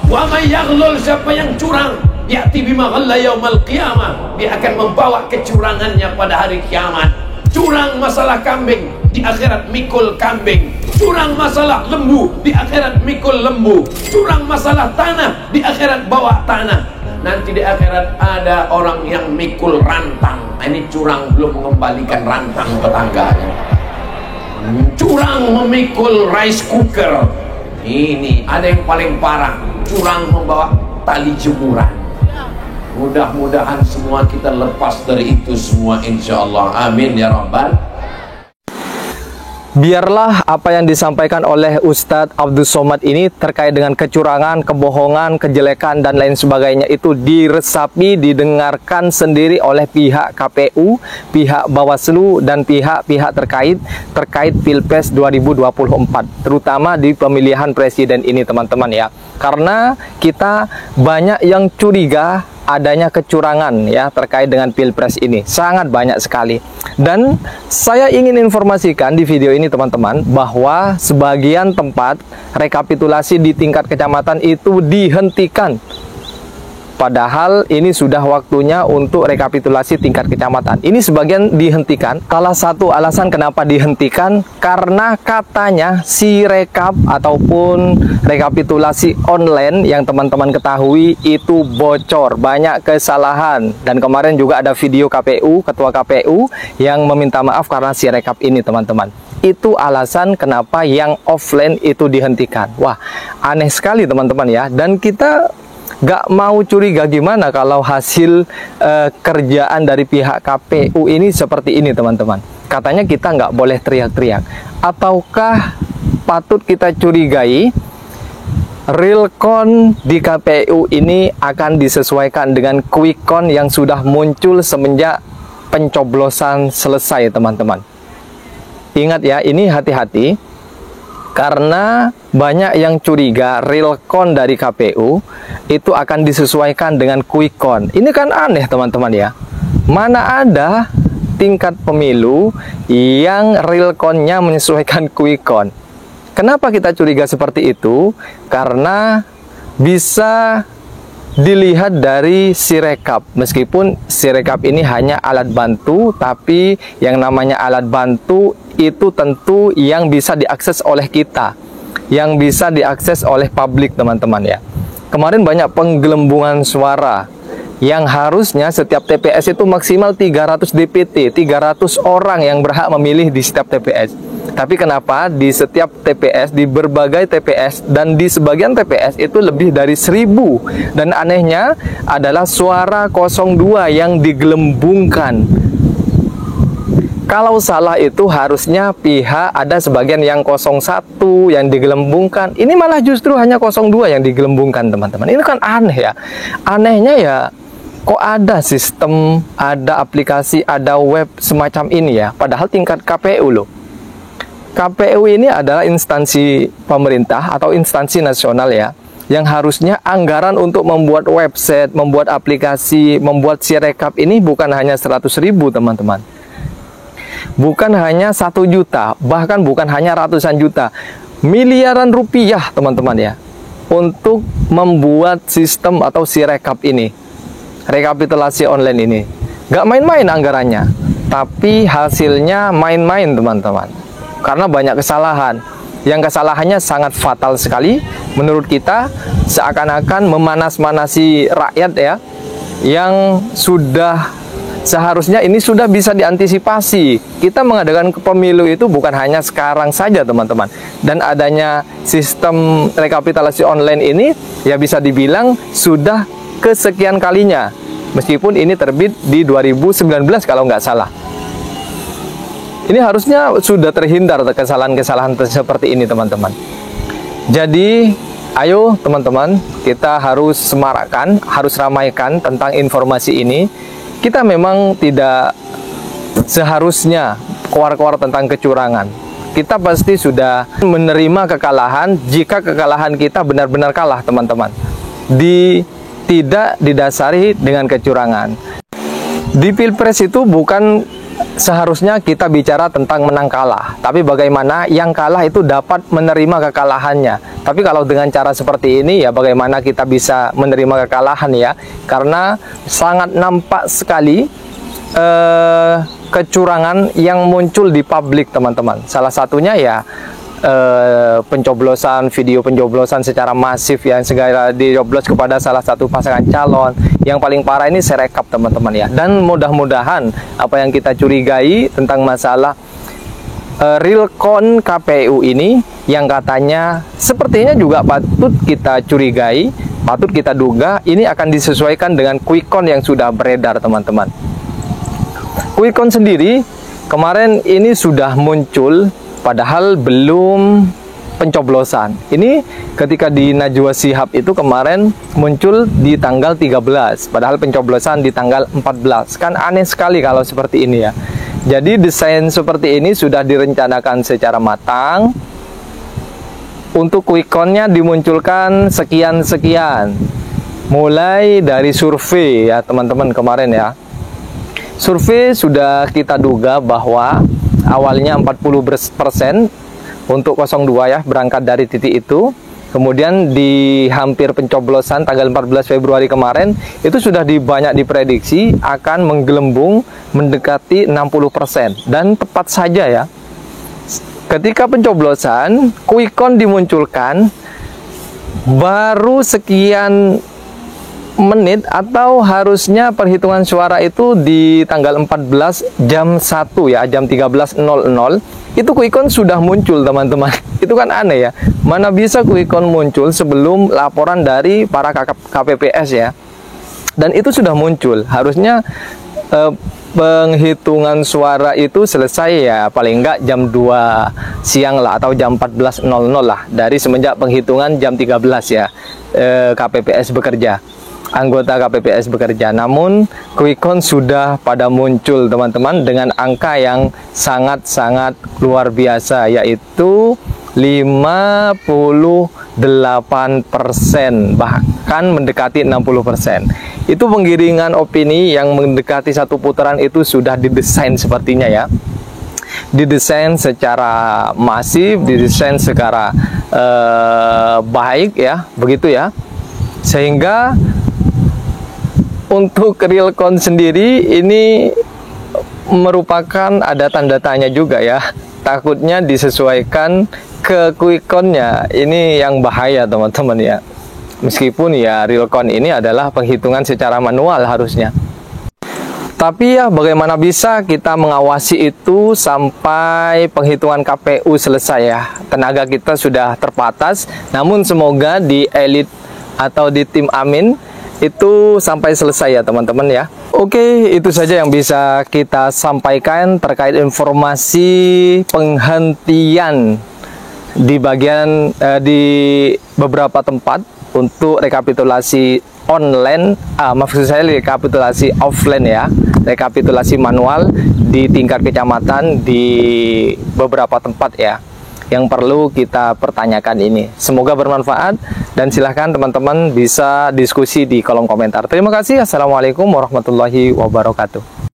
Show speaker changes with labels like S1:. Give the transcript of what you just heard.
S1: Wa may yaghlul, siapa yang curang, ya'ti bima ghalla yaumal qiyamah, dia akan membawa kecurangannya pada hari kiamat. Curang masalah kambing, di akhirat mikul kambing. Curang masalah lembu, di akhirat mikul lembu. Curang masalah tanah, di akhirat bawa tanah. Nanti di akhirat ada orang yang mikul rantang. Ini curang belum mengembalikan rantang tetangganya. Curang memikul rice cooker. Ini ada yang paling parah, curang membawa tali jemuran. Mudah-mudahan semua kita lepas dari itu semua, insya Allah. Amin ya Rabbal.
S2: Biarlah apa yang disampaikan oleh Ustadz Abdul Somad ini terkait dengan kecurangan, kebohongan, kejelekan, dan lain sebagainya itu diresapi, didengarkan sendiri oleh pihak KPU, pihak Bawaslu, dan pihak-pihak terkait Pilpres 2024, terutama di pemilihan presiden ini, teman-teman ya. Karena kita banyak yang curiga adanya kecurangan ya terkait dengan Pilpres ini, sangat banyak sekali. Dan saya ingin informasikan di video ini teman-teman bahwa sebagian tempat rekapitulasi di tingkat kecamatan itu dihentikan. Padahal ini sudah waktunya untuk rekapitulasi tingkat kecamatan. Ini sebagian dihentikan. Salah satu alasan kenapa dihentikan karena katanya si rekap ataupun rekapitulasi online yang teman-teman ketahui itu bocor, banyak kesalahan. Dan kemarin juga ada video KPU, ketua KPU yang meminta maaf karena si rekap ini, teman-teman. Itu alasan kenapa yang offline itu dihentikan. Wah, aneh sekali teman-teman ya. Dan kita gak mau curiga gimana kalau hasil kerjaan dari pihak KPU ini seperti ini, teman-teman. Katanya kita nggak boleh teriak-teriak. Ataukah patut kita curigai real count di KPU ini akan disesuaikan dengan quick count yang sudah muncul semenjak pencoblosan selesai, teman-teman. Ingat ya, ini hati-hati. Karena banyak yang curiga real count dari KPU itu akan disesuaikan dengan quick count. Ini kan aneh teman-teman ya. Mana ada tingkat pemilu yang real count-nya menyesuaikan quick count. Kenapa kita curiga seperti itu? Karena bisa dilihat dari Sirekap. Meskipun Sirekap ini hanya alat bantu, tapi yang namanya alat bantu itu tentu yang bisa diakses oleh kita, yang bisa diakses oleh publik, teman-teman ya. Kemarin banyak penggelembungan suara yang harusnya setiap TPS itu maksimal 300 DPT, 300 orang yang berhak memilih di setiap TPS. Tapi kenapa di setiap TPS, di berbagai TPS, dan di sebagian TPS itu lebih dari 1000. Dan anehnya adalah suara 02 yang digelembungkan. Kalau salah itu harusnya pihak ada sebagian yang 01 yang digelembungkan. Ini malah justru hanya 02 yang digelembungkan, teman-teman. Ini kan aneh ya. Anehnya ya, kok ada sistem, ada aplikasi, ada web semacam ini ya. Padahal tingkat KPU loh. KPU ini adalah instansi pemerintah atau instansi nasional ya, yang harusnya anggaran untuk membuat website, membuat aplikasi, membuat Sirekap ini bukan hanya 100.000, teman-teman. Bukan hanya 1 juta, bahkan bukan hanya ratusan juta, miliaran rupiah, teman-teman ya, untuk membuat sistem atau Sirekap ini, rekapitulasi online ini. Gak main-main anggarannya, tapi hasilnya main-main, teman-teman. Karena banyak kesalahan. Yang kesalahannya sangat fatal sekali menurut kita, seakan-akan memanas-manasi rakyat ya, yang sudah seharusnya ini sudah bisa diantisipasi. Kita mengadakan pemilu itu bukan hanya sekarang saja, teman-teman. Dan adanya sistem rekapitulasi online ini ya bisa dibilang sudah kesekian kalinya. Meskipun ini terbit di 2019 kalau nggak salah. Ini harusnya sudah terhindar kesalahan-kesalahan seperti ini, teman-teman. Jadi, ayo teman-teman, kita harus semarakkan, harus ramaikan tentang informasi ini. Kita memang tidak seharusnya keluar-keluar tentang kecurangan. Kita pasti sudah menerima kekalahan jika kekalahan kita benar-benar kalah, teman-teman. Tidak didasari dengan kecurangan. Di Pilpres itu bukan seharusnya kita bicara tentang menang kalah, tapi bagaimana yang kalah itu dapat menerima kekalahannya. Tapi kalau dengan cara seperti ini ya, bagaimana kita bisa menerima kekalahan ya? Karena sangat nampak sekali kecurangan yang muncul di publik, teman-teman. Salah satunya ya pencoblosan, video pencoblosan secara masif yang segala dicoblos kepada salah satu pasangan calon. Yang paling parah ini Sirekap, teman-teman ya. Dan mudah-mudahan apa yang kita curigai tentang masalah realcon KPU ini, yang katanya sepertinya juga patut kita curigai, patut kita duga ini akan disesuaikan dengan quick count yang sudah beredar, teman-teman. Quick count sendiri kemarin ini sudah muncul, padahal belum pencoblosan. Ini ketika di Najwa Shihab itu kemarin muncul di tanggal 13, padahal pencoblosan di tanggal 14. Kan aneh sekali kalau seperti ini ya. Jadi desain seperti ini sudah direncanakan secara matang. Untuk quick count-nya dimunculkan sekian-sekian. Mulai dari survei ya teman-teman kemarin ya. Survei sudah kita duga bahwa awalnya 40% untuk 02 ya, berangkat dari titik itu. Kemudian di hampir pencoblosan tanggal 14 Februari kemarin itu sudah banyak diprediksi akan menggelembung mendekati 60%. Dan tepat saja ya, ketika pencoblosan quick count dimunculkan baru sekian menit, atau harusnya perhitungan suara itu di tanggal 14 jam 1 ya, jam 13.00 itu quick count sudah muncul, teman-teman. Itu kan aneh ya, mana bisa quick count muncul sebelum laporan dari para KPPS ya. Dan itu sudah muncul, harusnya penghitungan suara itu selesai ya paling enggak jam 2 siang lah, atau jam 14.00 lah, dari semenjak penghitungan jam 13 ya, KPPS bekerja, anggota KPPS bekerja. Namun quick count sudah pada muncul, teman-teman, dengan angka yang sangat-sangat luar biasa, yaitu 58%, bahkan mendekati 60%. Itu penggiringan opini yang mendekati satu putaran itu sudah didesain sepertinya ya. Didesain secara masif, didesain secara baik ya, begitu ya. Sehingga untuk real count sendiri ini merupakan ada tanda tanya juga ya. Takutnya disesuaikan ke quick count-nya. Ini yang bahaya, teman-teman ya. Meskipun ya real count ini adalah penghitungan secara manual harusnya. Tapi ya bagaimana bisa kita mengawasi itu sampai penghitungan KPU selesai ya. Tenaga kita sudah terbatas. Namun semoga di elit atau di tim Amin itu sampai selesai ya teman-teman ya. Oke, itu saja yang bisa kita sampaikan terkait informasi penghentian di bagian di beberapa tempat untuk rekapitulasi online, maksud saya rekapitulasi offline ya, rekapitulasi manual di tingkat kecamatan di beberapa tempat ya, yang perlu kita pertanyakan ini. Semoga bermanfaat dan silahkan teman-teman bisa diskusi di kolom komentar. Terima kasih. Assalamualaikum warahmatullahi wabarakatuh.